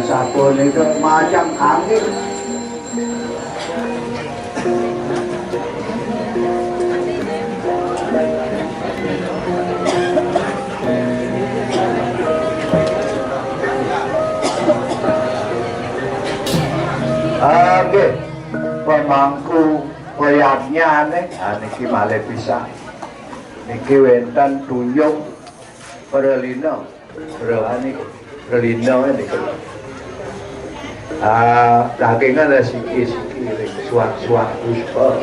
sabun itu macam angin. Oke, pemangku wayangnya nih, niki malih bisa. Niki wenten tuyung perlino, perlino ini. Dagingnya ada siki-siki, suak-suak puspa.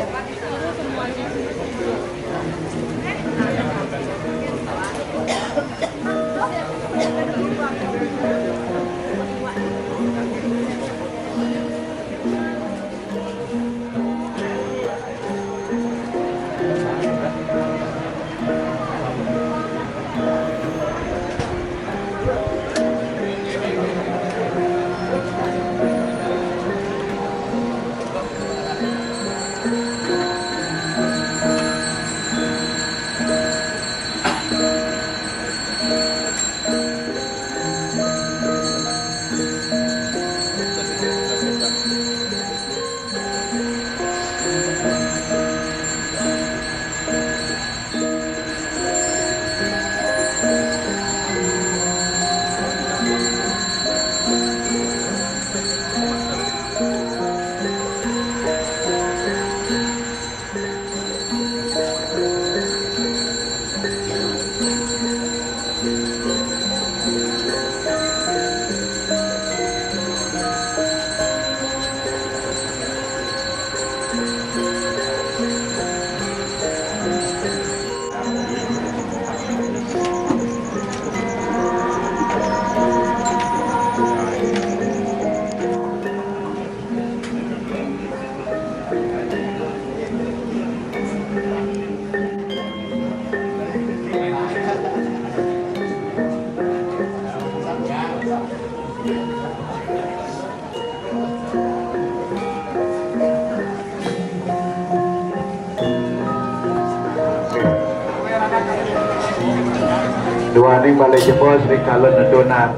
Dua ning balai jebos di kalon nedona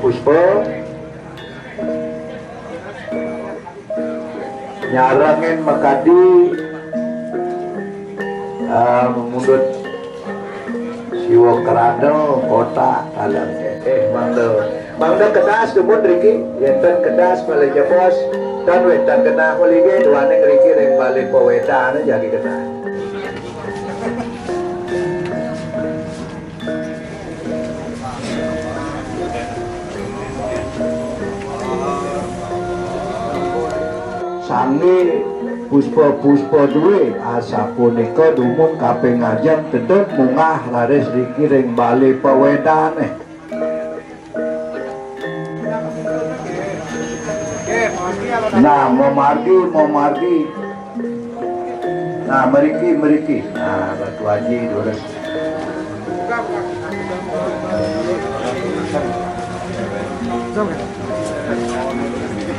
puspa nyarangin makadi mundut siwa kerano kota alamnya mangda kedas tumun Riki yenten kedas balai jebos dan wetan kena holige dua ning Riki ring balai pewetan jadi kena. Sangi puspa-puspa duwe asapunika dumung kaping ngajeng tedhek mungah laris riki ring bali pewedane. Nah, mau margi. Nah, meriki. Nah, Batu Haji durus.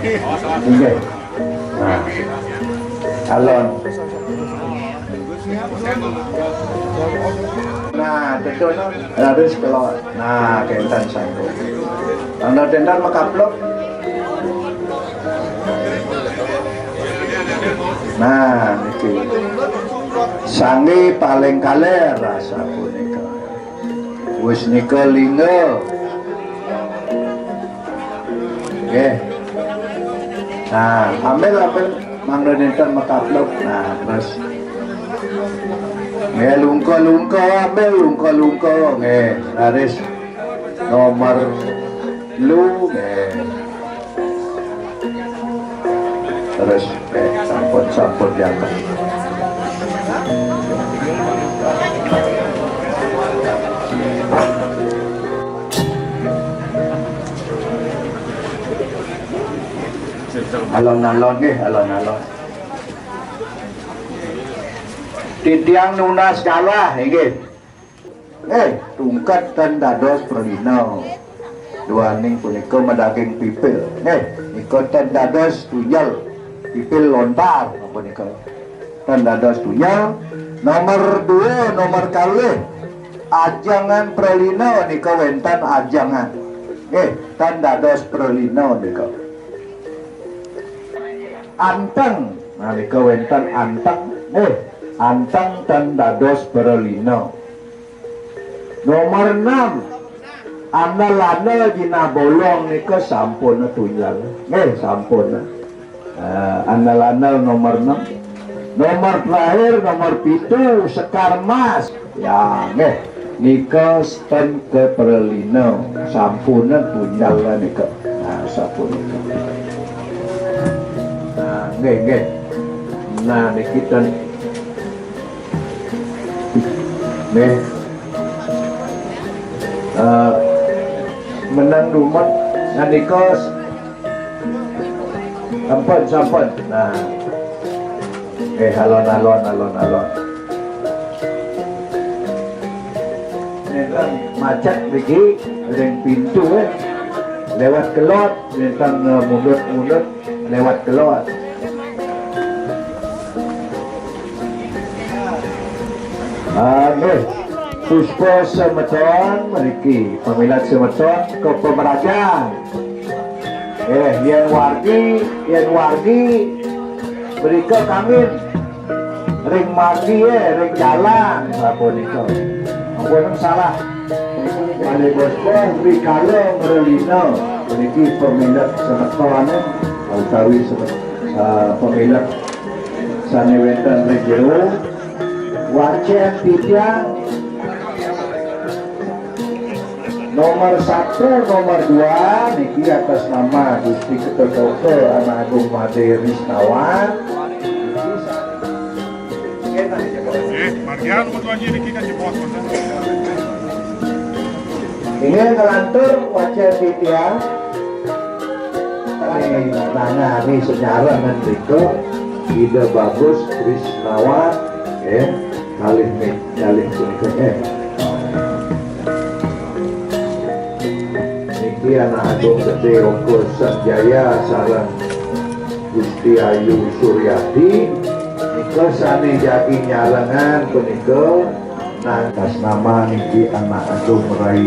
Okay. Nah, alon. Nah, tentu harus keluar. Nah, kentan satu. Anda tentan makaplok. Nah, niki sangi paling kaler rasa punika. Wis nika linggo. Nggih. Nah, ambil mangga nenten makaplok. Nah, terus nggih lungko ambil lungko nggih. Laris nomor lu nggih. Terus sampun jangan. Alon-alon nggih, alon-alon. Titiang nunas kalah nggih. Tungkat dan dados pralina. Duaning punika medaging pipil. Nika ten dados tujal. Pipil lontar apa nika. Ten dados tujal. Nomor 2 nomor kalih. Ajangan pralina nika wenten ajangan. Ten dados pralina nika. Anteng nalika wenten anteng anteng ten dados pralina. Nomor 6 Ana-lana dina bolong nika sampun tunjang. Sampun. Ana-lana nomor 6. Nomor terakhir nomor 7 Sekar Mas. Ya, nika sten ke pralina sampun tunjang nika. Nah, sampun nika. Nah, nggih. Nah, niki ten menang rumah nanikos sampun. Nah, alon. Nentang macet lagi ring pintu lewat kelot, nentang mundur lewat kelot. Puspa semeton mriki pamilat semeton ke pemerajan. Yen wargi mrika kangin ring margi ring jalan sapunika. Ampun salah. Mane bosku rikala ngrelina mriki pamilat semeton utawi pamilat sane wenten ring jero wacen titiang nomor 1, nomor 2 niki atas nama Gusti Ketua Dr. Anak Agung Made Risnawan. Margian Batu Haji niki kan jebot. Ini ngelantur wajah titiang. Ini sejarah mendika ide bagus Risnawan kalih punika Anak Agung Gede Ongkos Sanjaya sareng Gusti Ayu Suryadi nika sane jadi nyarengan punika atas nama niki Anak Agung Rai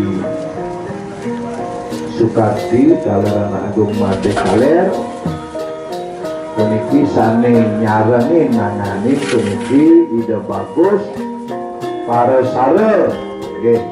Sukarti kaler Anak Agung Made Kaler puniki sane nyarengin nangani puniki ide bagus para sare nggih.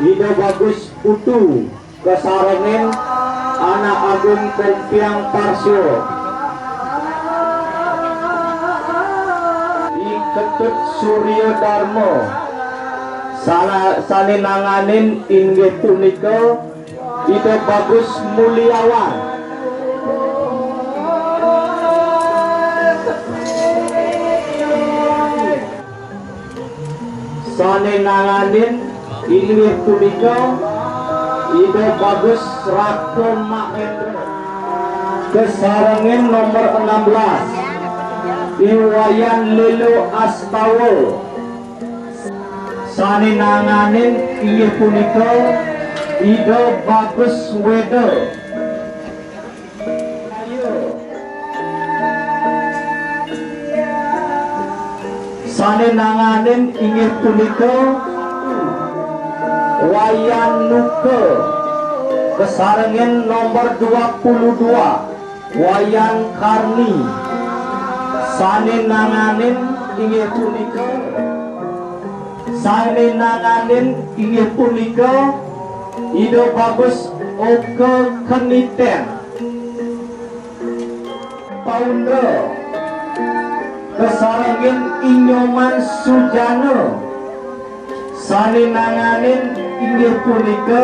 Ide bagus utuh kesarengin anak agung Kompiang Parsio Iketut Suryo Darmo salinanganin inggih punika Ide bagus Mulyawan salinanganin inggih punika Ide bagus Rako Mahendra kesarengin nomor 16 Iwayan Lilo Astawo saninanganin inggih punika Ide bagus Wedo saninanganin inggih punika Wayan Nuke kesarengin nomor 22 Wayan Karni saninanganin inggih punika Ide bagus Oke Keniten Paundo kesarengin Inyoman Sujana saninanganin inggih punika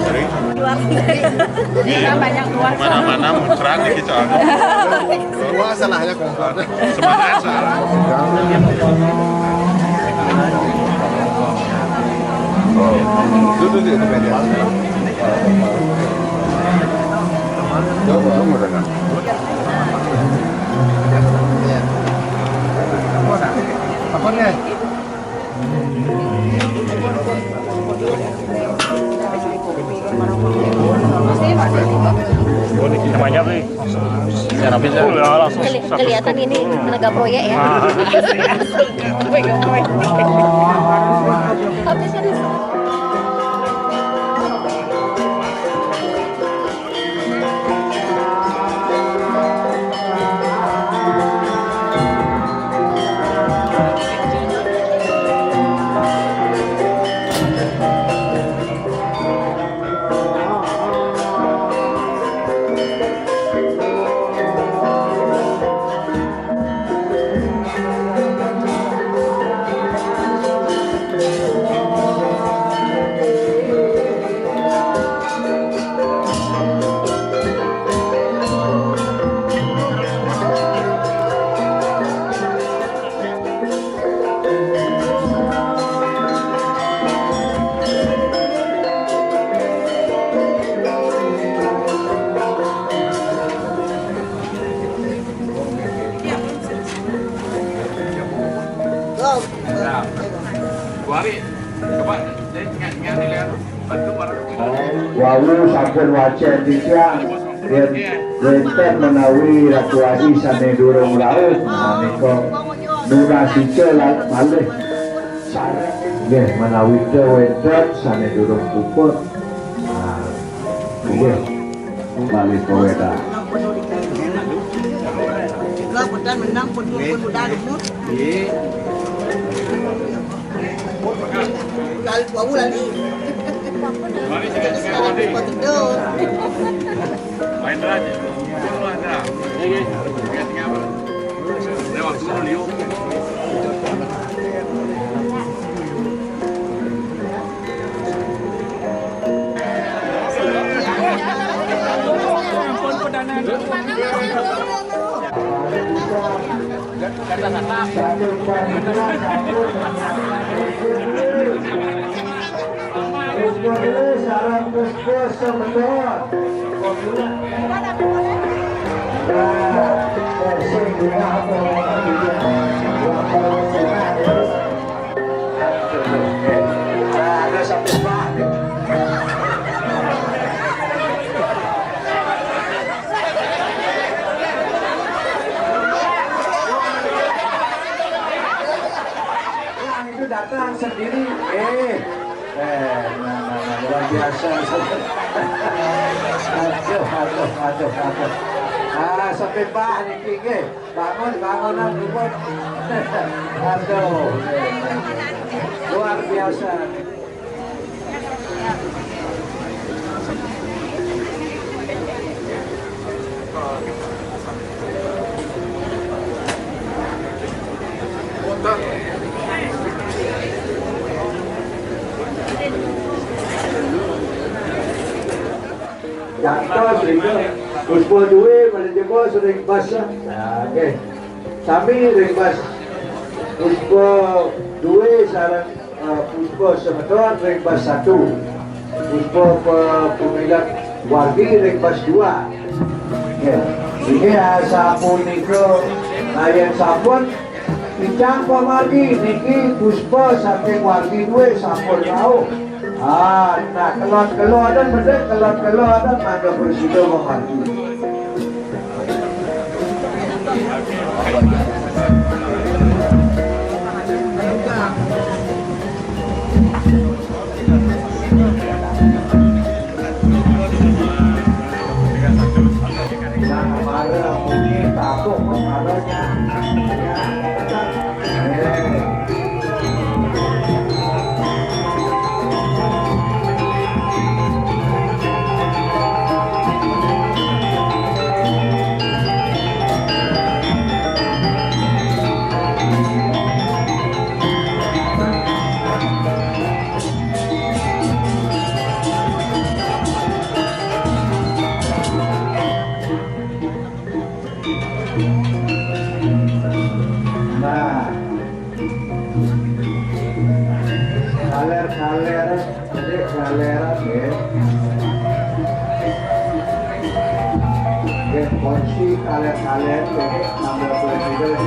Sering. Keluar kita banyak keluar. Mana-mana muncrat nih kita. Semua salahnya kompor. Semangat salah. Duduk di meja. Coba dengar. Apa nih? Namanya beli. Kelihatan ini tenaga proyek ya. Habis kan Wawu sampun wajan di siang Renten menawi Ratu Aji sane durung laut menika Nura Sice malih nggih menawi wenten sane durung puput nggih malih koweda Lah pedan menang pun udah lumut. Kali 2 bulan nih. Mari sekarang Betul. main aja. Dulu ada. Iya. Tinggal apa? Lewat dulu Leo. itu datang sendiri luar biasa aduh sampai Pak niki bangunan rumah aduh luar biasa Jantos itu puspo duwe manajemen sering basah. Nah, oke. Sami ring bas puspo duwe sarang puspo semedon ring bas 1. Puspo pemilihan wargi ring bas 2. Ya. Ini sampun niku ayen sampun Icang pamargi niki puspo saking wargi duwe sampun rawuh. Nah kelot-kelotan bener kelot-kelotan mangga bersida memargi. kaleran ya. Ya, kunci kalian jadi nambah presiden